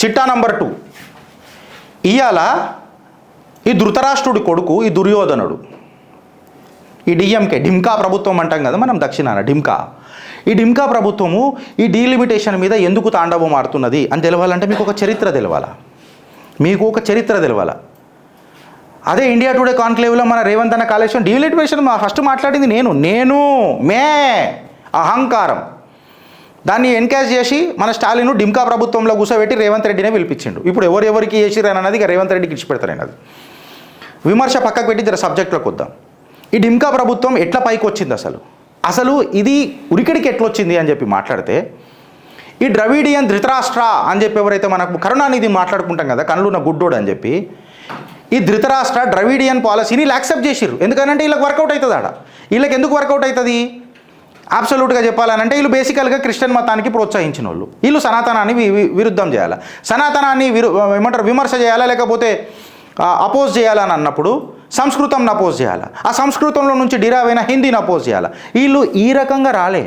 చిట్టా నంబర్ 2, ఇవాళ ఈ ధృతరాష్ట్రుడి కొడుకు ఈ దుర్యోధనుడు, ఈ డిఎంకే ఢిమ్కా ప్రభుత్వం అంటాం కదా మనం దక్షిణాన ఢిమ్కా, ఈ ఢిమ్కా ప్రభుత్వము ఈ డీలిమిటేషన్ మీద ఎందుకు తాండవం ఆడుతున్నది అని తెలవాలంటే మీకు ఒక చరిత్ర తెలవాలా. అదే ఇండియా టుడే కాన్క్లేవ్లో మన రేవంత్ అన్న కాళేశ్వరం డీలిమిటేషన్ ఫస్ట్ మాట్లాడింది నేను మే అహంకారం, దాన్ని ఎన్కాష్ చేసి మన స్టాలిన్ ఢిమ్కా ప్రభుత్వంలో కూర్చోబెట్టి రేవంత్ రెడ్డినే పిలిపించిండు. ఇప్పుడు ఎవరికి చేసిరని అన్నది ఇక రేవంత్ రెడ్డికి ఇచ్చిపెడతారని అది విమర్శ పక్కకు పెట్టి జర సబ్జెక్ట్లోకి వద్దాం. ఈ ఢిమ్కా ప్రభుత్వం ఎట్లా పైకి వచ్చింది, అసలు ఇది ఉరికిడికి ఎట్లా వచ్చింది అని చెప్పి మాట్లాడితే, ఈ ద్రవిడియన్ ధృతరాష్ట్ర అని చెప్పి ఎవరైతే మనకు కరుణానిధి మాట్లాడుకుంటాం కదా కన్నులున్న గుడ్డోడు అని చెప్పి, ఈ ధృతరాష్ట్ర ద్రవిడియన్ పాలసీని వీళ్ళు యాక్సెప్ట్ చేసిర్రు. ఎందుకంటే వీళ్ళకి వర్కౌట్ అవుతుంది వీళ్ళకి ఎందుకు వర్కౌట్ అవుతుంది అబ్సల్యూట్గా చెప్పాలనంటే వీళ్ళు బేసికల్గా క్రిస్టియన్ మతానికి ప్రోత్సహించిన వాళ్ళు. వీళ్ళు సనాతనాన్ని విరుద్ధం చేయాలి, సనాతనాన్ని విమర్శ చేయాలా, లేకపోతే అపోజ్ చేయాలని అన్నప్పుడు సంస్కృతంని అపోజ్ చేయాలి, ఆ సంస్కృతంలో నుంచి డిరైవ్ అయిన హిందీని అపోజ్ చేయాలి. వీళ్ళు ఈ రకంగా రాలే,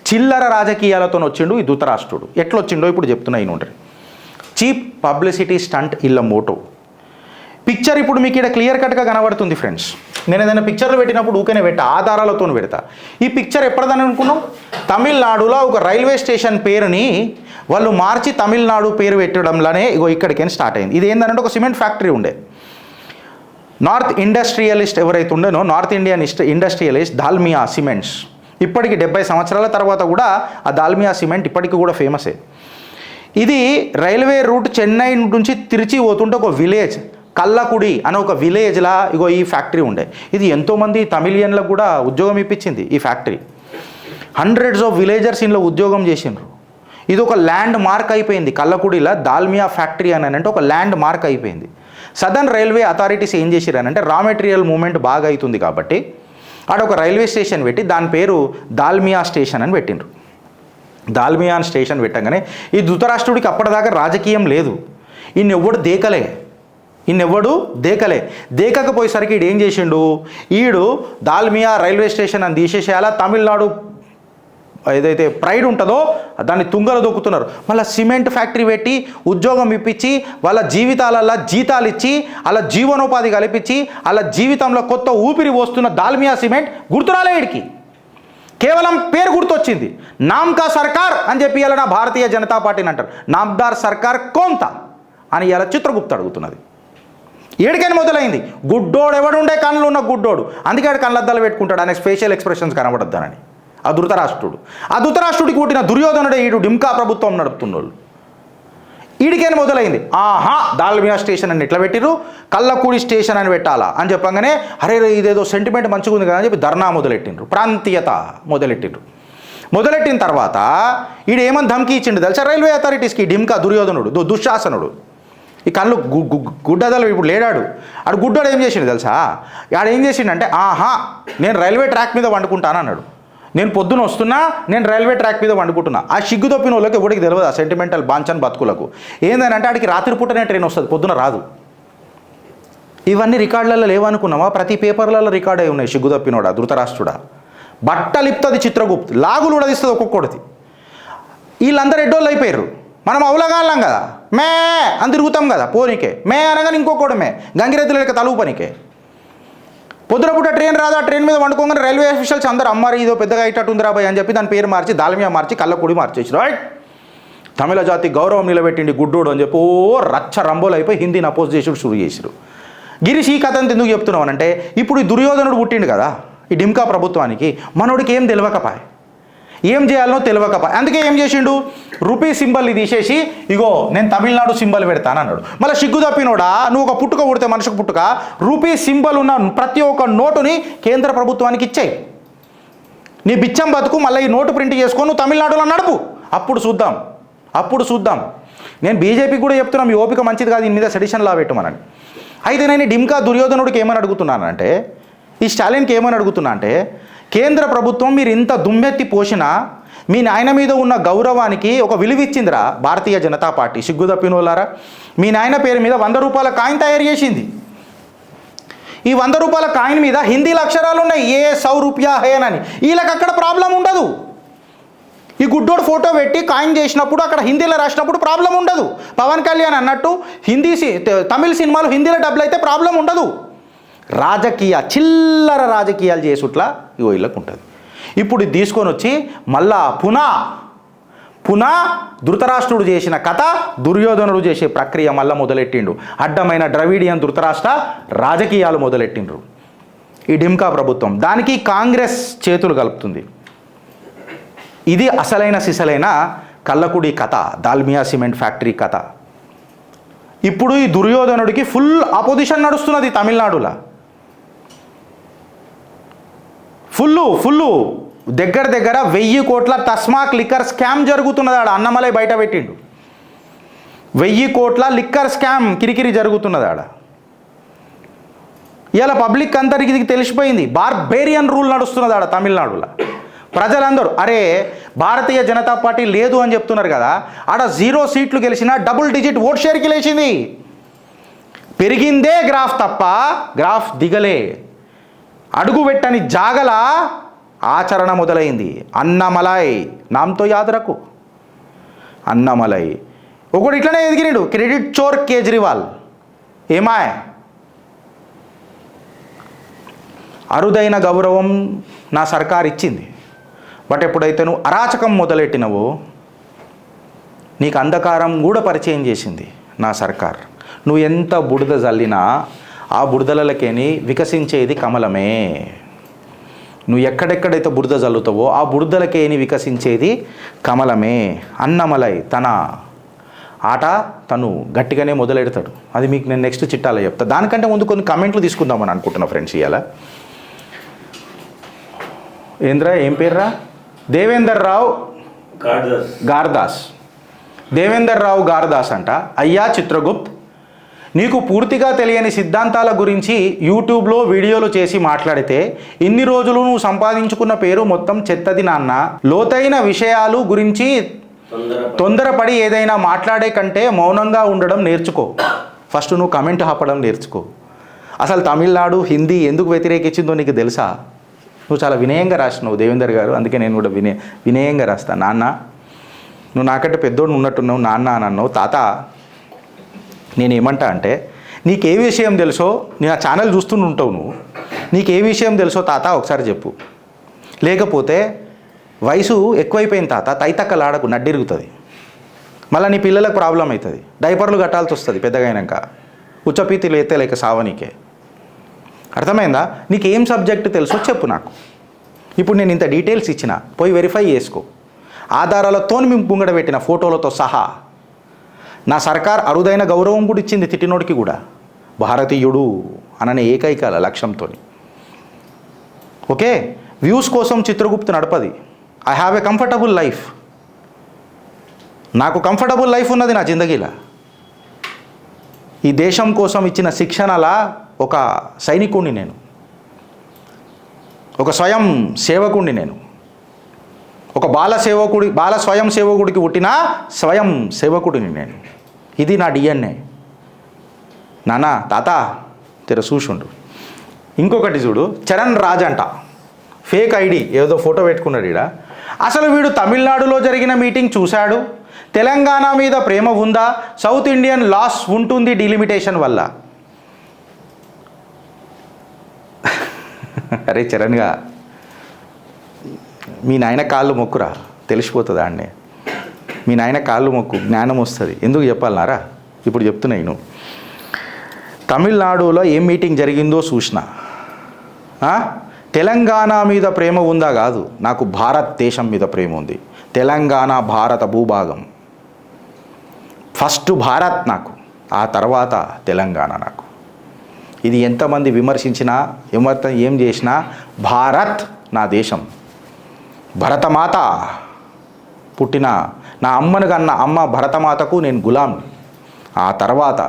చిల్లర రాజకీయాలతో వచ్చిండు ఈ ధృతరాష్ట్రుడు. ఎట్లొచ్చిండో ఇప్పుడు చెప్తున్నా ఈయన. చీప్ పబ్లిసిటీ స్టంట్ ఇళ్ళ మోటో. పిక్చర్ ఇప్పుడు మీకు ఇక్కడ క్లియర్ కట్గా కనబడుతుంది ఫ్రెండ్స్. నేను ఏదైనా పిక్చర్లు పెట్టినప్పుడు ఊకనే పెట్టా, ఆధారాలతో పెడతా. ఈ పిక్చర్ ఎప్పటిదని అనుకున్నాం, తమిళనాడులో ఒక రైల్వే స్టేషన్ పేరుని వాళ్ళు మార్చి తమిళనాడు పేరు పెట్టడంలోనే ఇగో ఇక్కడికైనా స్టార్ట్ అయింది. ఇది ఏంటంటే ఒక సిమెంట్ ఫ్యాక్టరీ ఉండే, నార్త్ ఇండస్ట్రియలిస్ట్ ఎవరైతే ఉండేనో north Indian industrialist Dalmia cements, ఇప్పటికి 70 సంవత్సరాల తర్వాత కూడా ఆ దాల్మియా సిమెంట్ ఇప్పటికీ కూడా ఫేమసే. ఇది రైల్వే రూట్ చెన్నై నుంచి తిరిచి పోతుంటే ఒక విలేజ్ కల్లకుడి అనే ఒక విలేజ్లా ఇగో ఈ ఫ్యాక్టరీ ఉండే. ఇది ఎంతోమంది తమిళియన్లకు కూడా ఉద్యోగం ఇప్పించింది ఈ ఫ్యాక్టరీ. హండ్రెడ్స్ ఆఫ్ విలేజర్స్ ఇంట్లో ఉద్యోగం చేసిండ్రు. ఇది ఒక ల్యాండ్ మార్క్ అయిపోయింది. కల్లకుడిలా దాల్మియా ఫ్యాక్టరీ అని అంటే ఒక ల్యాండ్ మార్క్ అయిపోయింది. సదర్న్ రైల్వే అథారిటీస్ ఏం చేసిరనంటే రా మెటీరియల్ మూవ్మెంట్ బాగా అవుతుంది కాబట్టి ఆడ ఒక రైల్వే స్టేషన్ పెట్టి దాని పేరు దాల్మియా స్టేషన్ అని పెట్టిండ్రు. దాల్మియా స్టేషన్ పెట్టగానే ఈ ధృతరాష్ట్రుడికి అప్పటిదాకా రాజకీయం లేదు, ఈయనెవ్వడు దేకకపోయేసరికి ఈడు ఏం చేసిండు, ఈడు దాల్మియా రైల్వే స్టేషన్ అని తీసేసేయాలా, తమిళనాడు ఏదైతే ప్రైడ్ ఉంటుందో దాన్ని తుంగలు దొక్కుతున్నారు. మళ్ళీ సిమెంట్ ఫ్యాక్టరీ పెట్టి ఉద్యోగం ఇప్పించి వాళ్ళ జీవితాలల్లో జీతాలు ఇచ్చి అలా జీవనోపాధి కల్పించి అలా జీవితంలో కొత్త ఊపిరి పోస్తున్న దాల్మియా సిమెంట్ గుర్తురాలే వీడికి, కేవలం పేరు గుర్తొచ్చింది. నామ్కా సర్కార్ అని చెప్పి ఇలా నా భారతీయ జనతా పార్టీని అంటారు. నామ్దార్ సర్కార్ కొంత అని ఇలా చిత్రగుప్త అడుగుతున్నది. ఏడికైనా మొదలైంది. గుడ్డోడు ఎవడుండే కళ్ళు ఉన్న గుడ్డోడు, అందుకే ఆడు కళ్ళద్దాలు పెట్టుకుంటాడు, ఆయనకు ఫేషియల్ ఎక్స్ప్రెషన్స్ కనబడద్దానని. ఆ ధృతరాష్ట్రుడికి పుట్టిన దుర్యోధనుడే ఈడు ఢిమ్కా ప్రభుత్వం నడుపుతున్నోళ్ళు. ఈడికైనా మొదలైంది. దాల్మియా స్టేషన్ అని ఎట్లా పెట్టిరు, కల్లకూడి స్టేషన్ అని పెట్టాలా అని చెప్పగానే అరే ఇదేదో సెంటిమెంట్ మంచిగా ఉంది కదా అని చెప్పి ధర్నా మొదలెట్టిండ్రు, ప్రాంతీయత మొదలెట్టిన తర్వాత ఈడు ఏమని ధమ్కి ఇచ్చిండు తెలుసా రైల్వే అథారిటీస్కి, ఢిమ్కా దుర్యోధనుడు దుశ్శాసనుడు. ఈ కళ్ళు గుడ్డదలు ఇప్పుడు లేడాడు. ఆడు గుడ్డోడు ఏం చేసిండు తెలుసా, ఆడు ఏం చేసిండంటే నేను రైల్వే ట్రాక్ మీద వండుకుంటాను అన్నాడు. నేను పొద్దున వస్తున్నా, నేను రైల్వే ట్రాక్ మీద వండుకుంటున్నా. ఆ సిగ్గు తప్పిన వాళ్ళకి ఎవరికి తెలియదు ఆ సెంటిమెంటల్ బాంచన్ బతుకులకు. ఏంటంటే ఆడికి రాత్రి పూటనే ట్రైన్ వస్తుంది, పొద్దున రాదు. ఇవన్నీ రికార్డులలో లేవనుకున్నావా, ప్రతి పేపర్లలో రికార్డ్ అయి ఉన్నాయి. సిగ్గు తప్పినోడా ధృతరాష్ట్రుడా, బట్టలిప్తుంది చిత్రగుప్తు, లాగులు ఉడదిస్తుంది ఒక్కొక్కడిది. వీళ్ళందరూ ఎడ్డోళ్ళు అయిపోయారు. మనం అవులగాళ్ళం కదా, మే అని తిరుగుతాం కదా పోనీకే, మే అనగానే ఇంకొకటి మే గంగిరెద్దుల లెక్క తలుపు పనికే. పొద్దునపూట ట్రైన్ రాదు, ఆ ట్రైన్ మీద వండుకోగానే రైల్వే అఫీషియల్స్ అందరూ అమ్మారు ఇదో పెద్దగా అయ్యేటట్టుంది రాబాయ్ అని చెప్పి దాని పేరు మార్చి దాల్మియా మార్చి కల్లకూడి మార్చేసి రైట్ తమిళ జాతి గౌరవం నిలబెట్టిండి గుడ్డోడు అని చెప్పి రచ్చ రంబోలు అయిపోయి హిందీని అపోజ్ చేసుడు షురు చేసిరు. గిరీష్ ఈ కథ అంత ఎందుకు చెప్తున్నావు అంటే ఇప్పుడు ఈ దుర్యోధనుడు పుట్టిండు కదా ఈ ఢిమ్కా ప్రభుత్వానికి, మనోడికి ఏం తెలియకపాయ్, ఏం చేయాలనో తెలియకపాయ్. అందుకే ఏం చేసిండు, రూపీ సింబల్ని తీసేసి ఇగో నేను తమిళనాడు సింబల్ పెడతాను అన్నాడు. మళ్ళీ సిగ్గు తప్పినోడా, నువ్వు ఒక పుట్టుక పుడితే మనిషికి పుట్టుక రూపీ సింబల్ ఉన్న ప్రతి ఒక్క నోటుని కేంద్ర ప్రభుత్వానికి ఇచ్చేయి. నీ బిచ్చం బతుకు మళ్ళీ ఈ నోటు ప్రింట్ చేసుకొని నువ్వు తమిళనాడులో నడుపు, అప్పుడు చూద్దాం. నేను బీజేపీకి కూడా చెప్తున్నా, మీ ఓపిక మంచిది కాదు, దీని మీద సెడిషన్ లా పెట్టమనండి. అయితే నేను ఢిమ్కా దుర్యోధనుడికి ఏమని అడుగుతున్నానంటే, ఈ స్టాలిన్కి ఏమని అడుగుతున్నా అంటే, కేంద్ర ప్రభుత్వం మీరు ఇంత దుమ్మెత్తి పోసినా మీ నాయన మీద ఉన్న గౌరవానికి ఒక విలువిచ్చిందిరా భారతీయ జనతా పార్టీ. సిగ్గు తప్పినోళ్ళారా, మీ నాయన పేరు మీద 100 రూపాయల కాయిన్ తయారు చేసింది. ఈ 100 రూపాయల కాయిన్ మీద హిందీలో అక్షరాలు ఉన్నాయి, ఏ 100 రూపాయ హేనని. వీళ్ళకి అక్కడ ప్రాబ్లం ఉండదు. ఈ గుడ్డోడు ఫోటో పెట్టి కాయిన్ చేసినప్పుడు అక్కడ హిందీలో రాసినప్పుడు ప్రాబ్లం ఉండదు. పవన్ కళ్యాణ్ అన్నట్టు తమిళ సినిమాలు హిందీలో డబ్బులు అయితే ప్రాబ్లం ఉండదు. చిల్లర రాజకీయాలు చేసుట్లా ఇగో ఇళ్ళకు ఉంటుంది. ఇప్పుడు ఇది తీసుకొని వచ్చి మళ్ళా పునా ధృతరాష్ట్రుడు చేసిన కథ దుర్యోధనుడు చేసే ప్రక్రియ మళ్ళా మొదలెట్టిండు. అడ్డమైన ద్రవిడియన్ ధృతరాష్ట్ర రాజకీయాలు మొదలెట్టిండ్రు ఈ ఢిమ్కా ప్రభుత్వం. దానికి కాంగ్రెస్ చేతులు కలుపుతుంది. ఇది అసలైన సిసలైన కల్లకుడి కథ, దాల్మియా సిమెంట్ ఫ్యాక్టరీ కథ. ఇప్పుడు ఈ దుర్యోధనుడికి ఫుల్ అపోజిషన్ నడుస్తున్నది తమిళనాడులో. ఫుల్లు దగ్గర 1000 కోట్ల టస్మాక్ లిక్కర్ స్కామ్ జరుగుతున్నది. ఆడ అన్నమలై బయట పెట్టిండు. 1000 కోట్ల లిక్కర్ స్కామ్ కిరికిరి జరుగుతున్నది ఆడ. ఇలా పబ్లిక్ అందరికి తెలిసిపోయింది. బార్బేరియన్ రూల్ నడుస్తున్నది ఆడ తమిళనాడులో. ప్రజలందరూ అరే భారతీయ జనతా పార్టీ లేదు అని చెప్తున్నారు కదా, ఆడ 0 సీట్లు గెలిచినా డబుల్ డిజిట్ ఓట్ షేర్కి లేచింది. పెరిగిందే గ్రాఫ్ తప్ప గ్రాఫ్ దిగలే. అడుగు పెట్టని జాగల ఆచరణ మొదలైంది. అన్నమలై నామ్తో యాదరకు అన్నమలై ఒకడు ఇట్లనే ఎదిగినాడు. క్రెడిట్ చోర్ కేజ్రీవాల్ ఏమాయ్ అరుదైన గౌరవం నా సర్కార్ ఇచ్చింది. బట్ ఎప్పుడైతే నువ్వు అరాచకం మొదలెట్టినవో నీకు అంధకారం కూడా పరిచయం చేసింది నా సర్కార్. నువ్వు ఎంత బురద జల్లినా ఆ బురదలకేని వికసించేది కమలమే. నువ్వు ఎక్కడెక్కడైతే బురద జల్లుతావో ఆ బురదలకేని వికసించేది కమలమే. అన్నమలై తన ఆట తను గట్టిగానే మొదలెడతాడు. అది మీకు నేను నెక్స్ట్ చిట్టాలో చెప్తా. దానికంటే ముందు కొన్ని కమెంట్లు తీసుకుందామని అనుకుంటున్నా ఫ్రెండ్స్. ఇవాళ ఏంద్రా ఏం పేర్రా? దేవేందర్ రావు గార్దాస్ అంట. అయ్యా చిత్రగుప్త్, నీకు పూర్తిగా తెలియని సిద్ధాంతాల గురించి యూట్యూబ్లో వీడియోలు చేసి మాట్లాడితే ఇన్ని రోజులు నువ్వు సంపాదించుకున్న పేరు మొత్తం చెత్తది నాన్న. లోతైన విషయాలు గురించి తొందరపడి ఏదైనా మాట్లాడే కంటే మౌనంగా ఉండడం నేర్చుకో. ఫస్ట్ నువ్వు కమెంట్ ఆపడం నేర్చుకో. అసలు తమిళనాడు హిందీ ఎందుకు వ్యతిరేకించిందో నీకు తెలుసా? నువ్వు చాలా వినయంగా రాసినావు దేవేందర్ గారు. అందుకే నేను కూడా వినయంగా రాస్తాను. నాన్న, నువ్వు నాకంటే పెద్దోడు ఉన్నట్టున్నావు. నాన్న అని అన్నావు. తాత, నేనేమంటా అంటే నీకు ఏ విషయం తెలుసో, నేను ఆ ఛానల్ చూస్తూనే ఉంటావు నువ్వు, నీకు ఏ విషయం తెలుసో తాత ఒకసారి చెప్పు. లేకపోతే వయసు ఎక్కువైపోయింది తాత, తైతక్కలాడకు, నడ్డిరుగుతుంది. మళ్ళీ నీ పిల్లలకు ప్రాబ్లం అవుతుంది. డైపర్లు కట్టాల్సి వస్తుంది పెద్దగైనాక. ఉచ్చపీతి లేతే లేక సావనీకే. అర్థమైందా? నీకు ఏం సబ్జెక్ట్ తెలుసో చెప్పు నాకు. ఇప్పుడు నేను ఇంత డీటెయిల్స్ ఇచ్చిన, పోయి వెరిఫై చేసుకో. ఆధారాలతో మేము ముంగడ పెట్టిన ఫోటోలతో సహా. నా సర్కార్ అరుదైన గౌరవం కూడా ఇచ్చింది తిట్టినోడికి కూడా, భారతీయుడు అననే ఏకైక లక్ష్యంతో. ఓకే, వ్యూస్ కోసం చిత్రగుప్తు నడపది. I have a comfortable life. నాకు కంఫర్టబుల్ లైఫ్ ఉన్నది నా జిందగీలో. ఈ దేశం కోసం ఇచ్చిన శిక్షణలా ఒక సైనికుడిని నేను, ఒక స్వయం సేవకుడిని నేను, ఒక బాల స్వయం సేవకుడికి పుట్టిన స్వయం సేవకుడిని నేను. ఇది నా డిఎన్ఏ. నాన్న, తాత తెర చూసుండు. ఇంకొకటి చూడు, చరణ్ రాజ్ అంట, ఫేక్ ఐడి ఏదో ఫోటో పెట్టుకున్నాడు ఈడ. అసలు వీడు తమిళనాడులో జరిగిన మీటింగ్ చూశాడు. తెలంగాణ మీద ప్రేమ ఉందా? సౌత్ ఇండియన్ లాస్ ఉంటుంది డీలిమిటేషన్ వల్ల. అరే చరణ్గా, మీ నాయన కాళ్ళు మొక్కురా, తెలిసిపోతుంది ఆడనే. మీ నాయన కాళ్ళు మొక్కు, జ్ఞానం వస్తుంది. ఎందుకు చెప్పాలన్నారా? ఇప్పుడు చెప్తున్నా నేను. తమిళనాడులో ఏం మీటింగ్ జరిగిందో చూసిన. తెలంగాణ మీద ప్రేమ ఉందా కాదు, నాకు భారతదేశం మీద ప్రేమ ఉంది. తెలంగాణ భారత భూభాగం. ఫస్ట్ భారత్ నాకు, ఆ తర్వాత తెలంగాణ నాకు. ఇది ఎంతమంది విమర్శించినా ఏం చేసినా భారత్ నా దేశం. భరతమాత పుట్టిన నా అమ్మను కన్నా అమ్మ భరతమాతకు నేను గులాం. ఆ తర్వాత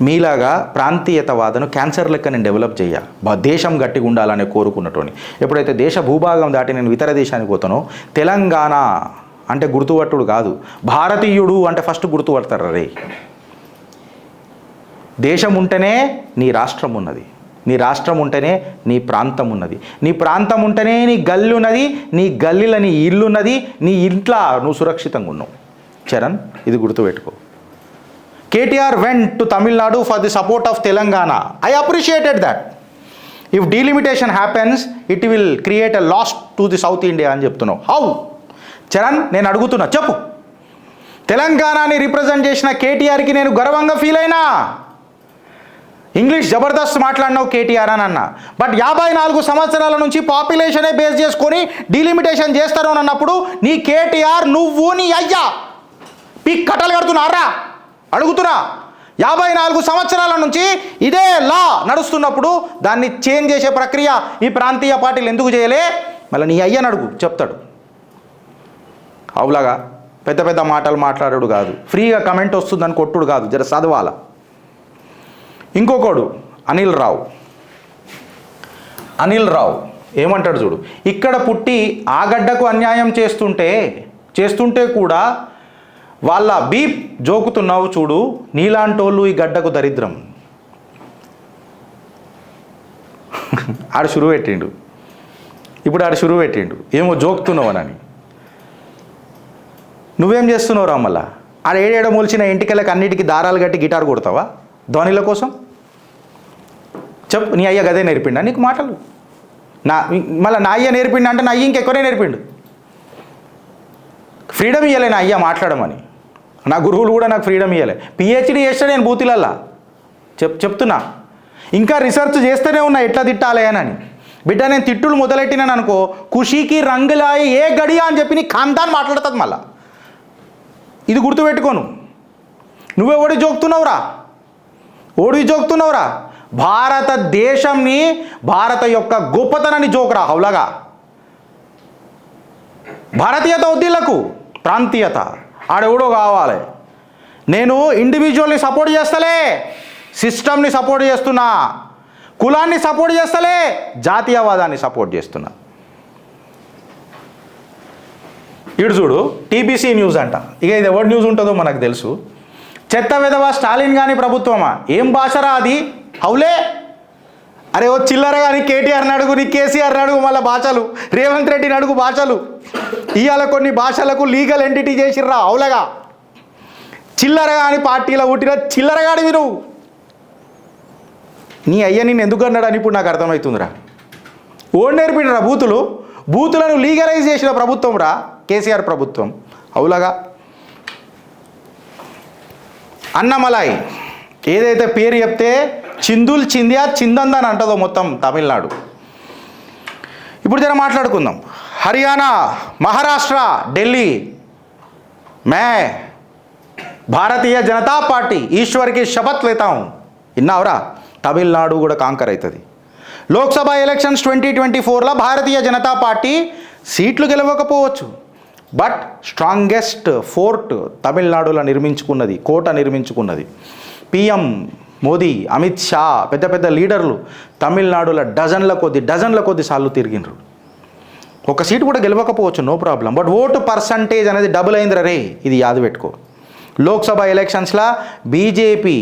మీలాగా ప్రాంతీయతవాదను క్యాన్సర్ లెక్క నేను డెవలప్ చేయాలి. దేశం గట్టిగా ఉండాలని కోరుకున్నటోని. ఎప్పుడైతే దేశ భూభాగం దాటి నేను ఇతర దేశానికి పోతానో, తెలంగాణ అంటే గుర్తుపట్టుడు కాదు, భారతీయుడు అంటే ఫస్ట్ గుర్తుపడతారు. రే, దేశం ఉంటేనే నీ రాష్ట్రం ఉన్నది. నీ రాష్ట్రం ఉంటేనే నీ ప్రాంతం ఉన్నది, నీ ప్రాంతం ఉంటేనే నీ గల్లి ఉన్నది, నీ గల్లీలో నీ ఇల్లు ఉన్నది, నీ ఇంట్లో నువ్వు సురక్షితంగా ఉన్నావు. చరణ్, ఇది గుర్తుపెట్టుకో. KTR went to Tamil Nadu for the support of Telangana. I appreciated that. If delimitation happens it will create a loss to the south India అని చెప్తున్నావు. హౌ? చరణ్, నేను అడుగుతున్నా, చెప్పు. తెలంగాణని రిప్రజెంట్ చేసిన కేటీఆర్కి నేను గర్వంగా ఫీల్ అయినా. ఇంగ్లీష్ జబర్దస్త్ మాట్లాడినావు కేటీఆర్ అని అన్నా. బట్ 54 సంవత్సరాల నుంచి పాపులేషనే బేస్ చేసుకొని డీలిమిటేషన్ చేస్తారు అని అన్నప్పుడు నీ కేటీఆర్, నువ్వు, నీ అయ్యా పీక్ కట్టలు కడుతున్నారా? అడుగుతున్నా. 54 సంవత్సరాల నుంచి ఇదే లా నడుస్తున్నప్పుడు దాన్ని చేంజ్ చేసే ప్రక్రియ ఈ ప్రాంతీయ పార్టీలు ఎందుకు చేయలే? మళ్ళీ నీ అయ్యని అడుగు, చెప్తాడు. అవులాగా పెద్ద పెద్ద మాటలు మాట్లాడాడు కాదు, ఫ్రీగా కమెంట్ వస్తుందని కొట్టుడు కాదు, జర చదవాల. ఇంకొకడు అనిల్ రావు ఏమంటాడు చూడు. ఇక్కడ పుట్టి ఆ గడ్డకు అన్యాయం చేస్తుంటే కూడా వాళ్ళ బీప్ జోకుతున్నావు చూడు, నీలాంటోళ్ళు ఈ గడ్డకు దరిద్రం. ఆడు షురువు పెట్టిండు ఏమో జోకుతున్నావనని. నువ్వేం చేస్తున్నావురా? మళ్ళా ఆడ ఏడేడ మూల్చిన ఇంటికెళ్ళకి అన్నిటికీ దారాలు కట్టి గిటార్ కొడతావా ధ్వనిల కోసం? చెప్పు, నీ అయ్య గదే నేర్పిండా నీకు మాటలు? మళ్ళీ నా అయ్య నేర్పిండు అంటే నా అయ్య ఇంకెక్కువనే నేర్పిండు. ఫ్రీడమ్ ఇవ్వలే నా అయ్య మాట్లాడమని, నా గురువులు కూడా నాకు ఫ్రీడమ్ ఇవ్వలే. పిహెచ్డీ చేస్తే నేను బూతిలల్లా చెప్తున్నా, ఇంకా రీసెర్చ్ చేస్తూనే ఉన్నా ఎట్లా తిట్టాలి అని. బిడ్డ, నేను తిట్టులు మొదలెట్టినాను అనుకో, ఖుషీకి రంగులాయి ఏ గడియా అని చెప్పి నీ ఖాందాన్ మాట్లాడుతుంది. మళ్ళా ఇది గుర్తుపెట్టుకోను. నువ్వెవడి జోక్తున్నావురా? భారతదేశంని, భారత యొక్క గొప్పతనాన్ని జోకురా హౌలాగా. భారతీయత వద్దిళ్లకు ప్రాంతీయత ఆడెవడో కావాలి. నేను ఇండివిజువల్ని సపోర్ట్ చేస్తలే, సిస్టమ్ని సపోర్ట్ చేస్తున్నా. కులాన్ని సపోర్ట్ చేస్తలే, జాతీయవాదాన్ని సపోర్ట్ చేస్తున్నా. ఇటు చూడు, టీబీసీ న్యూస్ అంట. ఇక ఇది ఎవరి న్యూస్ ఉంటుందో మనకు తెలుసు. చెత్త విధవ స్టాలిన్ కానీ ప్రభుత్వమా? ఏం భాషరా అది? హౌలే. అరే ఓ చిల్లర కానీ కేటీఆర్ని అడుగు, నీ కేసీఆర్ని అడుగు, మళ్ళీ భాషలు రేవంత్ రెడ్డిని అడుగు భాషలు. ఇవాళ కొన్ని భాషలకు లీగల్ ఎంటిటీ చేసిర్రా హౌలగా. చిల్లర కానీ పార్టీలో పుట్టిన చిల్లరగాడివి నువ్వు. నీ అయ్య నేను ఎందుకు అన్నాడని ఇప్పుడు నాకు అర్థమవుతుందిరా. ఓడి నేర్పిండ్రా బూతులను లీగలైజ్ చేసిన ప్రభుత్వం రా కేసీఆర్ ప్రభుత్వం. అవులాగా అన్నమలై ఏదైతే పేరు చెప్తే చిందుల్ చిందియా చిందందని అంటదో మొత్తం తమిళనాడు. ఇప్పుడు జర మాట్లాడుకుందాం. హర్యానా, మహారాష్ట్ర, ఢిల్లీ మే భారతీయ జనతా పార్టీ ఈశ్వర్కి శపథ్ లేతాం. విన్నావురా? తమిళనాడు కూడా కాంకర్ అవుతుంది. లోక్సభ ఎలక్షన్స్ 2024లో భారతీయ జనతా పార్టీ సీట్లు గెలవకపోవచ్చు, బట్ స్ట్రాంగెస్ట్ ఫోర్ట్ తమిళనాడులో కోట నిర్మించుకున్నది. పిఎం మోదీ, అమిత్ షా, పెద్ద పెద్ద లీడర్లు తమిళనాడులో డజన్ల కొద్ది సార్లు తిరిగినరు. ఒక సీటు కూడా గెలవకపోవచ్చు, no problem. But vote percentage అనేది డబుల్ అయిందిరా రే, ఇది యాద పెట్టుకో. లోక్సభ ఎలక్షన్స్లో బీజేపీ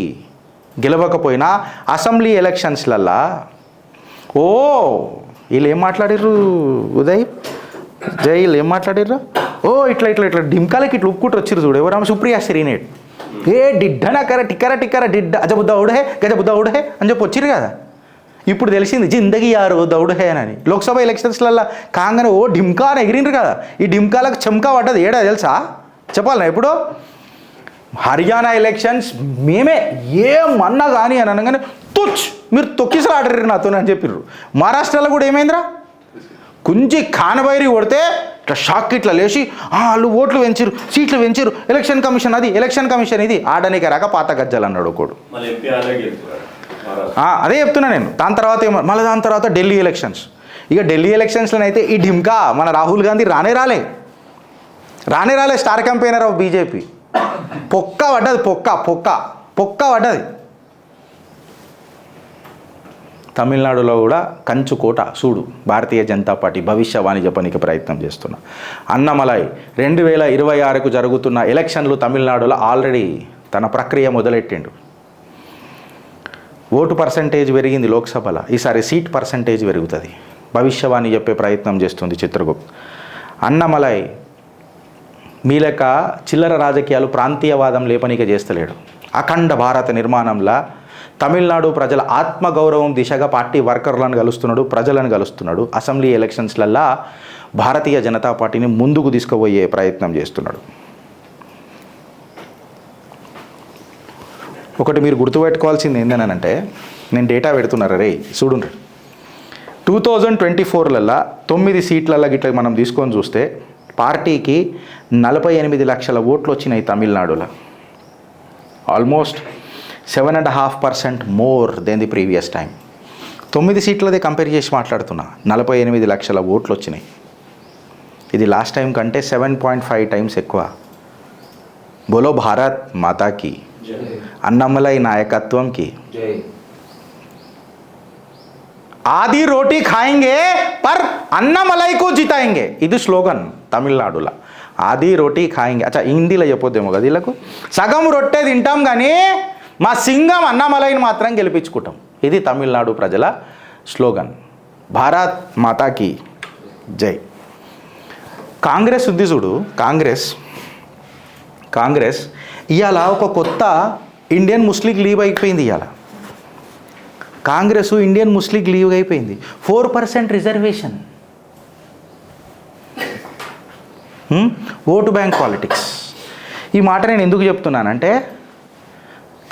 గెలవకపోయినా అసెంబ్లీ ఎలక్షన్స్లల్లా వీళ్ళు ఏం మాట్లాడిర్రు? ఉదయ్ వీళ్ళు ఏం మాట్లాడిర్రు? ఇట్లా డింకాలకి ఇట్లా ఉప్పుకుంటూ వచ్చిర్రు చూడు. ఎవరు? సుప్రియా శ్రీనేట్. డిడ్డనకర టిక్కర డిడ్డ అజబుద్ద ఉడహే గజబుద్ద ఉడహే అని చెప్పి వచ్చిర్రు కదా. ఇప్పుడు తెలిసింది జిందగీ యారు దౌడహే అని. లోక్సభ ఎలక్షన్స్లల్లో కాగానే డింకా అని ఎగిరిండ్రు కదా. ఈ డింకాలకు చెమ్కా పడ్డది ఏడా తెలుసా? చెప్పాలనా ఇప్పుడు? హర్యానా ఎలక్షన్స్ మేమే ఏమన్నా కానీ అని అనగానే మీరు తొక్కిసలు ఆడరు నాతో అని చెప్పిర్రు. మహారాష్ట్రలో కూడా ఏమైందిరా? కుంచి కానబైరి కొడితే ఇట్లా షాక్ ఇట్లా లేచి వాళ్ళు ఓట్లు పెంచారు, సీట్లు పెంచారు, ఎలక్షన్ కమిషన్ ఇది ఆడనీకి రాక పాత గజ్జలు అన్నాడు ఒకడు. అదే చెప్తున్నా నేను. దాని తర్వాత ఢిల్లీ ఎలక్షన్స్. ఇక ఢిల్లీ ఎలక్షన్స్లో అయితే ఈ ఢిమ్కా మన రాహుల్ గాంధీ రానే రాలే స్టార్ క్యాంపెయినర్ ఆఫ్ బీజేపీ. పొక్క పడ్డది. తమిళనాడులో కూడా కంచుకోట చూడు, భారతీయ జనతా పార్టీ భవిష్యవాణి చెప్పడానికి ప్రయత్నం చేస్తున్నా. అన్నమలై 2026కు జరుగుతున్న ఎలక్షన్లు తమిళనాడులో ఆల్రెడీ తన ప్రక్రియ మొదలెట్టిండు. ఓటు పర్సంటేజ్ పెరిగింది లోక్సభలో, ఈసారి సీట్ పర్సంటేజ్ పెరుగుతుంది. భవిష్యవాణి చెప్పే ప్రయత్నం చేస్తుంది చిత్రగుప్త్. అన్నమలై మీ లెక్క చిల్లర రాజకీయాలు ప్రాంతీయవాదం లేపనిక చేస్తలేడు. అఖండ భారత నిర్మాణంలో తమిళనాడు ప్రజల ఆత్మగౌరవం దిశగా పార్టీ వర్కర్లను కలుస్తున్నాడు, ప్రజలను కలుస్తున్నాడు. అసెంబ్లీ ఎలక్షన్స్లల్లా భారతీయ జనతా పార్టీని ముందుకు తీసుకుపోయే ప్రయత్నం చేస్తున్నాడు. ఒకటి మీరు గుర్తుపెట్టుకోవాల్సింది ఏంటనంటే, నేను డేటా పెడుతున్నారు రే చూడుండ్రి. 2024లలో 9 సీట్లలో గిట్ల మనం తీసుకొని చూస్తే పార్టీకి 48 లక్షల ఓట్లు వచ్చినాయి తమిళనాడులో. Almost 7.5% more than the previous time. 9 సీట్లదే కంపేర్ చేసి మాట్లాడుతున్నా, 48 లక్షల ఓట్లు వచ్చినాయి. ఇది లాస్ట్ టైం కంటే 7.5 టైమ్స్ ఎక్కువ. బోలో భారత్ మాతాకి, అన్నమలై నాయకత్వంకి. ఆది రోటీ ఖాయింగే పర్ అన్నమలైకు జితాయింగే, ఇది స్లోగన్ తమిళనాడులో. ఆది రోటీ ఖాయింగే. అచ్చా హిందీలో చెప్పొద్దేమో కదా వీళ్ళకు. సగం రొట్టె తింటాం కానీ మా సింగం అన్నమలైని మాత్రం గెలిపించుకుంటాం. ఇది తమిళనాడు ప్రజల స్లోగన్. భారత్ మాతాకి జై. కాంగ్రెస్ ఉంది చూడు, కాంగ్రెస్ ఇవాళ ఒక కొత్త ఇండియన్ ముస్లిం లీగ్ అయిపోయింది. ఇవాళ కాంగ్రెస్ ఇండియన్ ముస్లిం లీగ్ అయిపోయింది. 4% రిజర్వేషన్. Vote bank politics. ఈ మాట నేను ఎందుకు చెప్తున్నానంటే,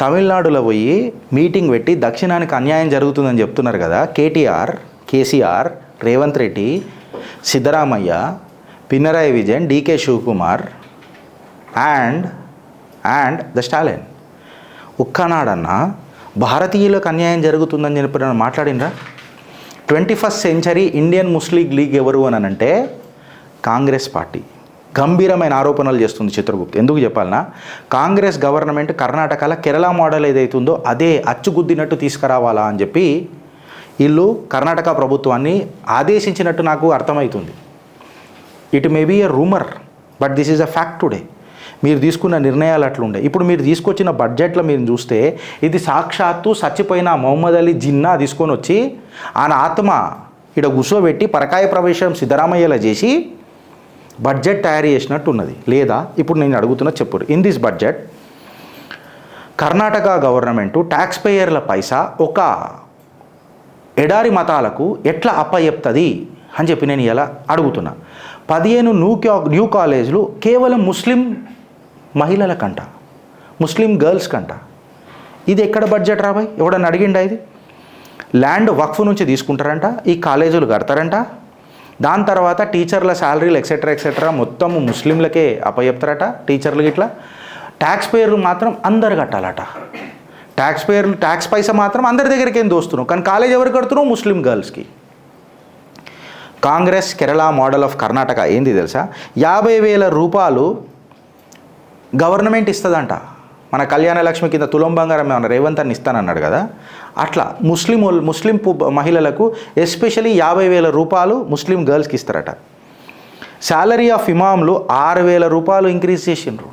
తమిళనాడులో పోయి మీటింగ్ పెట్టి దక్షిణానికి అన్యాయం జరుగుతుందని చెప్తున్నారు కదా కేసీఆర్, రేవంత్ రెడ్డి, సిద్ధరామయ్య, పినరాయి విజయన్, డీకే శివకుమార్ అండ్ ద స్టాలిన్. ఒక్కనాడన్నా భారతీయులకు అన్యాయం జరుగుతుందని చెప్పి మాట్లాడినరా? 21st century Indian Muslim League ఎవరు అని అంటే కాంగ్రెస్ పార్టీ. గంభీరమైన ఆరోపణలు చేస్తుంది చిత్రగుప్త్. ఎందుకు చెప్పాలన్నా, కాంగ్రెస్ గవర్నమెంట్ కర్ణాటకలో కేరళ మోడల్ ఏదైతుందో అదే అచ్చుగుద్దినట్టు తీసుకురావాలా అని చెప్పి వీళ్ళు కర్ణాటక ప్రభుత్వాన్ని ఆదేశించినట్టు నాకు అర్థమవుతుంది. It may be a rumour, but this is a fact today. మీరు తీసుకున్న నిర్ణయాలు అట్లుండే. ఇప్పుడు మీరు తీసుకొచ్చిన బడ్జెట్లో మీరు చూస్తే ఇది సాక్షాత్తు చచ్చిపోయిన మొహమ్మద్ అలీ జిన్నా తీసుకొని వచ్చి ఆయన ఆత్మ ఇక్కడ కూర్చోబెట్టి పరకాయ ప్రవేశం సిద్ధరామయ్యలా చేసి బడ్జెట్ తయారు చేసినట్టు ఉన్నది. లేదా ఇప్పుడు నేను అడుగుతున్నా చెప్పుడు, in this budget Karnataka government tax పేయర్ల పైసా ఒక ఎడారి మతాలకు ఎట్లా అప్పచెప్తుంది అని చెప్పి నేను ఇలా అడుగుతున్నా. 15 న్యూ కాలేజీలు కేవలం ముస్లిం మహిళలకంట, ముస్లిం గర్ల్స్ కంట. ఇది ఎక్కడ బడ్జెట్ రాబాయ్? ఎవడన్నా అడిగిండా? ఇది ల్యాండ్ వక్ఫ్ నుంచి తీసుకుంటారంట, ఈ కాలేజీలు కడతారంట. దాని తర్వాత టీచర్ల శాలరీలు ఎక్సెట్రా మొత్తం ముస్లింలకే అప్పచెప్తారట టీచర్లు గిట్లా. ట్యాక్స్ పేర్లు మాత్రం అందరు కట్టాలట. ట్యాక్స్ పైసా మాత్రం అందరి దగ్గరికి ఏం దోస్తున్నావు, కానీ కాలేజ్ ఎవరు కడుతున్నావు? ముస్లిం గర్ల్స్కి. కాంగ్రెస్ కేరళ మోడల్ ఆఫ్ కర్ణాటక ఏంది తెలుసా? 50,000 రూపాయలు గవర్నమెంట్ ఇస్తుందంట. మన కళ్యాణ లక్ష్మి కింద తులం బంగారం ఏమన్నా రేవంత్ అని ఇస్తానన్నాడు కదా, అట్లా ముస్లిం మహిళలకు ఎస్పెషలీ 50,000 రూపాయలు ముస్లిం గర్ల్స్కి ఇస్తారట. శాలరీ ఆఫ్ ఇమాంలు 6,000 రూపాయలు ఇంక్రీజ్ చేసిండ్రు.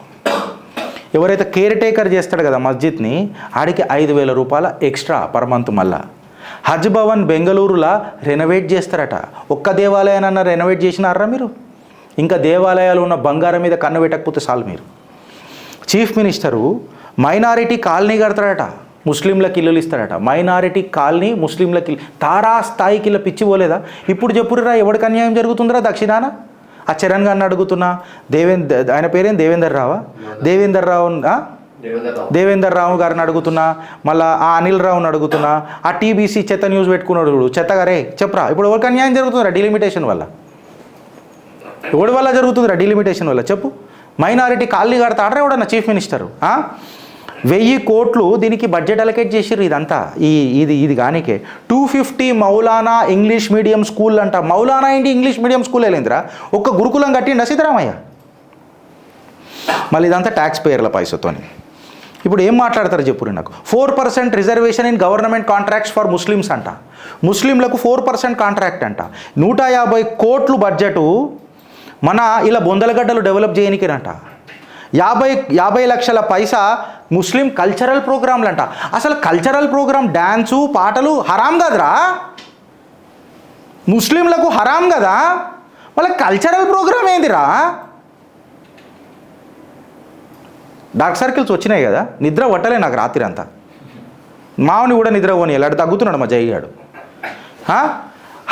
ఎవరైతే కేర్ టేకర్ చేస్తాడు కదా మస్జిద్ని, ఆడికి 5,000 రూపాయల ఎక్స్ట్రా పర్ మంత్. మళ్ళా హజ్ భవన్ బెంగళూరులో రెనోవేట్ చేస్తారట. ఒక్క దేవాలయానన్నా రెనోవేట్ చేసినారా మీరు? ఇంకా దేవాలయాలు ఉన్న బంగారం మీద కన్ను పెట్టకపోతే చాలు మీరు. చీఫ్ మినిస్టరు మైనారిటీ కాలనీ కడతాడట, ముస్లింలకు ఇల్లులు ఇస్తాడట. మైనారిటీ కాలనీ ముస్లింలకి తారా స్థాయికి ఇలా పిచ్చి పోలేదా? ఇప్పుడు చెప్పురా ఎవరికి అన్యాయం జరుగుతుందిరా దక్షిణాన? ఆ చరణ్ గారిని అడుగుతున్నా, ఆయన పేరేం దేవేందర్ రావు గారిని అడుగుతున్నా, మళ్ళీ ఆ అనిల్ రావుని అడుగుతున్నా, ఆ టీబీసీ చెత్త న్యూస్ పెట్టుకున్నాడు చూడు చెత్తగారే చెప్పరా. ఇప్పుడు ఎవరికి అన్యాయం జరుగుతుందిరా డీలిమిటేషన్ వల్ల? ఎవడి వల్ల జరుగుతుందిరా డీలిమిటేషన్ వల్ల చెప్పు? మైనారిటీ కాలనీ కడతాడరా ఎవడన్నా చీఫ్ మినిస్టరు? 1,000 కోట్లు దీనికి బడ్జెట్ అలొకేట్ చేసిర్రు. ఇదంతా ఇది కానికే 250 మౌలానా ఇంగ్లీష్ మీడియం స్కూల్ అంట. మౌలానా ఏంటి ఇంగ్లీష్ మీడియం స్కూల్ వెళ్ళిందిరా? ఒక్క గురుకులం కట్టిండా సిద్ధరామయ్య? మళ్ళీ ఇదంతా ట్యాక్స్ పేయర్ల పైసతోని. ఇప్పుడు ఏం మాట్లాడతారు చెప్పురు నాకు? 4% reservation in government contracts for Muslims అంట. ముస్లింలకు 4% కాంట్రాక్ట్ అంట. 150 కోట్లు బడ్జెటు మన ఇలా బొందలగడ్డలు డెవలప్ చేయనికేనంట. 50 లక్షల పైసా ముస్లిం కల్చరల్ ప్రోగ్రాంలు అంట. అసలు కల్చరల్ ప్రోగ్రామ్ డ్యాన్సు పాటలు హరాం కదరా, ముస్లింలకు హరాం కదా, వాళ్ళ కల్చరల్ ప్రోగ్రామ్ ఏందిరా? డార్క్ సర్కిల్స్ వచ్చినాయి కదా, నిద్ర పట్టలే నాకు రాత్రి అంతా. మావుని కూడా నిద్ర పోనీ అటు తగ్గుతున్నాడు మా జయ్యాడు.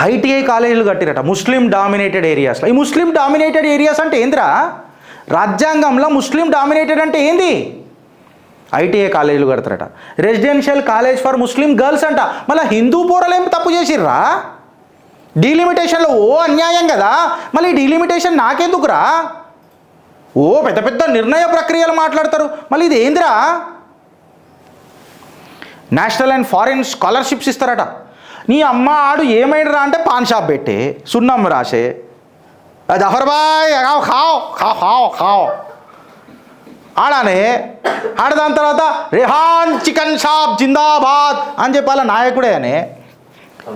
ఐటీఐ కాలేజీలు కట్టిరట ముస్లిం డామినేటెడ్ ఏరియాస్లో. ఈ ముస్లిం డామినేటెడ్ ఏరియాస్ అంటే ఏందిరా? రాజ్యాంగంలో ముస్లిం డామినేటెడ్ అంటే ఏంది? ఐటీఐ కాలేజీలు కడతారట. Residential college for Muslim girls అంట. మళ్ళీ హిందూ పోరలు ఏం తప్పు చేసిర్రా? డీలిమిటేషన్లో అన్యాయం కదా, మళ్ళీ డీలిమిటేషన్ నాకెందుకురా? పెద్ద పెద్ద నిర్ణయ ప్రక్రియలు మాట్లాడతారు, మళ్ళీ ఇది ఏందిరా? నేషనల్ అండ్ ఫారిన్ స్కాలర్షిప్స్ ఇస్తారట. నీ అమ్మ ఆడు ఏమైనరా అంటే పాన్ షాప్ పెట్టే సున్నం రాసే జఫర్ బాయ్ ఖావ్ ఖావ్ ఖావ్ ఖావ్ ఆడానే దాని తర్వాత రెహాన్ చికెన్ షాప్ జిందాబాద్ అని చెప్పాల నాయకుడే అనే.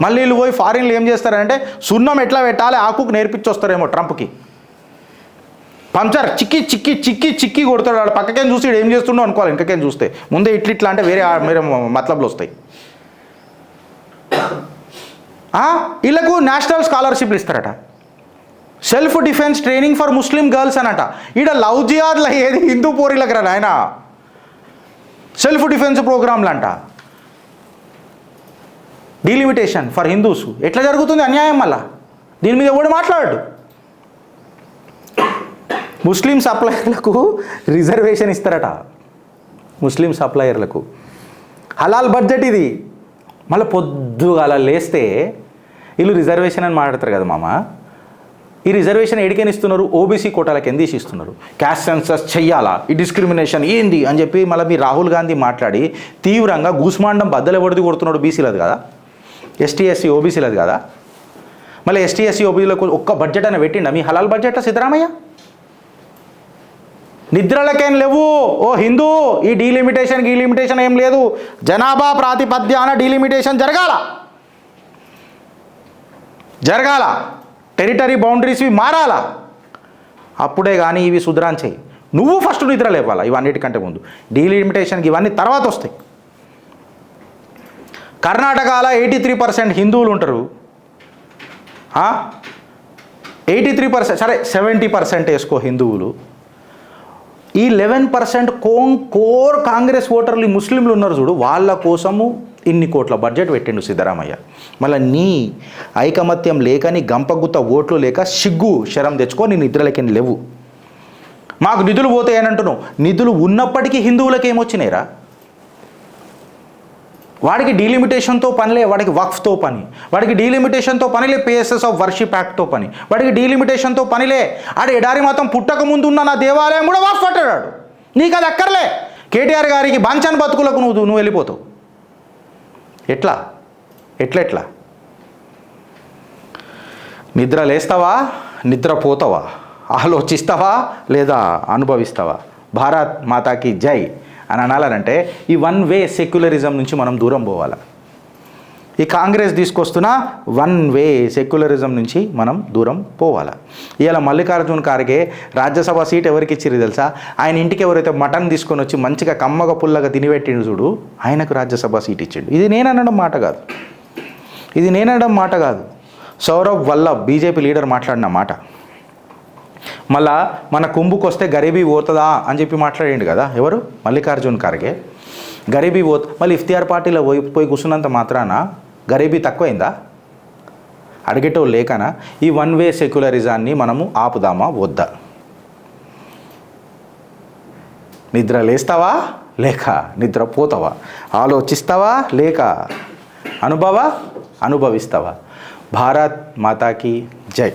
మళ్ళీ వీళ్ళు పోయి ఫారిన్లు ఏం చేస్తారంటే సున్నం ఎట్లా పెట్టాలి ఆకుకు నేర్పించి వస్తారేమో ట్రంప్కి. పంచర్ చిక్కి చిక్కి చిక్కి చిక్కి కొడతాడు. వాడు పక్కకేం చూసి ఏం చేస్తుండో అనుకోవాలి, ఇంకకేం చూస్తే ముందే ఇట్లా అంటే వేరే మతలబ్లు వస్తాయి. వీళ్ళకు నేషనల్ స్కాలర్షిప్లు ఇస్తారట. Self defence training for Muslim girls అనట. ఈడ లవ్ జిహాద్లో ఏది హిందూ పోరీలకు రా నాయన, సెల్ఫ్ డిఫెన్స్ ప్రోగ్రాంలు అంట. డీలిమిటేషన్ ఫర్ హిందూస్ ఎట్లా జరుగుతుంది అన్యాయం? మళ్ళా దీని మీద ఎవడు మాట్లాడు? ముస్లిం సప్లయర్లకు రిజర్వేషన్ ఇస్తారట. ముస్లిం సప్లయర్లకు హలాల్ బడ్జెట్ ఇది. మళ్ళీ పొద్దుగాల లేస్తే వీళ్ళు రిజర్వేషన్ అని మాట్లాడతారు కదా మామ. ఈ రిజర్వేషన్ ఎడికని ఇస్తున్నారు? ఓబీసీ కోటాలకు ఎందుకు ఇస్తున్నారు? క్యాస్ట్ సెన్సస్ చెయ్యాలా, ఈ డిస్క్రిమినేషన్ ఏంది అని చెప్పి మళ్ళీ మీ రాహుల్ గాంధీ మాట్లాడి తీవ్రంగా గూస్మాండం బద్దలు ఎవరిది కొడుతున్నాడు? బీసీలది కదా, ఎస్టీ ఎస్సీ ఓబీసీలది కదా. మళ్ళీ ఎస్టీ ఎస్సీ ఓబీసీలకు ఒక్క బడ్జెట్ అని పెట్టిండా మీ హలాల్ బడ్జెట్లో సిద్ధరామయ్య? నిద్రలకేం లేవు హిందూ. ఈ డీలిమిటేషన్ ఏం లేదు. జనాభా ప్రాతిపద్యాన డీలిమిటేషన్ జరగాల, టెరిటరీ బౌండరీస్ మారాలా, అప్పుడే కానీ ఇవి సుధరాంచాయి. నువ్వు ఫస్ట్ నిద్ర లేపాలా ఇవన్నిటికంటే ముందు. డీలిమిటేషన్కి ఇవన్నీ తర్వాత వస్తాయి. కర్ణాటకలో 83% హిందువులు ఉంటారు. 83%, సరే 70% వేసుకో హిందువులు. ఈ 11% కోర్ కాంగ్రెస్ ఓటర్లు ఈ ముస్లింలు ఉన్నారు చూడు, వాళ్ళ కోసము ఇన్ని కోట్ల బడ్జెట్ పెట్టిండు సిద్ధరామయ్య. మళ్ళీ నీ ఐకమత్యం లేక, నీ గంపగుత్త ఓట్లు లేక సిగ్గు శరం తెచ్చుకో. నీ నిద్రలకి లేవు. మాకు నిధులు పోతాయని అంటున్నావు. నిధులు ఉన్నప్పటికీ హిందువులకి ఏమొచ్చినాయిరా? వాడికి డీలిమిటేషన్తో పనిలే, వాడికి వక్ఫ్తో పని, వాడికి డీలిమిటేషన్తో పనిలే, పిఎస్ఎస్ ఆఫ్ వర్షిప్ యాక్ట్తో పని, వాడికి డీలిమిటేషన్తో పనిలే. ఆడ ఎడారి మతం పుట్టక ముందు ఉన్న నా దేవాలయం కూడా వక్ఫ్ పట్టాడు. నీకు అది అక్కర్లే. కేటీఆర్ గారికి బాంఛన్ బతుకులకు నువ్వు వెళ్ళిపోతావు. ఎట్లా నిద్ర లేస్తావా, నిద్రపోతావా, ఆలోచిస్తావా లేదా అనుభవిస్తావా? భారత్ మాతాకి జై అని అనాలనంటే ఈ వన్ వే సెక్యులరిజం నుంచి మనం దూరం పోవాలి. ఈ కాంగ్రెస్ తీసుకొస్తున్న వన్ వే సెక్యులరిజం నుంచి మనం దూరం పోవాలి. ఇవాళ మల్లికార్జున్ ఖార్గే రాజ్యసభ సీట్ ఎవరికి ఇచ్చిర్రు తెలుసా? ఆయన ఇంటికి ఎవరైతే మటన్ తీసుకొని వచ్చి మంచిగా కమ్మగా పుల్లగా తినిపెట్టిండు చూడు, ఆయనకు రాజ్యసభ సీట్ ఇచ్చిండు. ఇది నేననడం మాట కాదు, సౌరవ్ వల్లభ్ బీజేపీ లీడర్ మాట్లాడిన మాట. మళ్ళా మన కుంభుకు వస్తే గరీబీ పోతుందా అని చెప్పి మాట్లాడిండు కదా ఎవరు? మల్లికార్జున్ ఖార్గే. గరీబీ మళ్ళీ ఇఫ్తియార్ పార్టీలో పోయి కూర్చున్నంత మాత్రాన గరీబీ తక్కువైందా? అడిగేటోళ్ళు లేకనా? ఈ వన్ వే సెక్యులరిజాన్ని మనము ఆపుదామా వద్దా? నిద్ర లేస్తావా లేక నిద్రపోతావా? ఆలోచిస్తావా లేక అనుభవిస్తావా? భారత్ మాతాకి జై.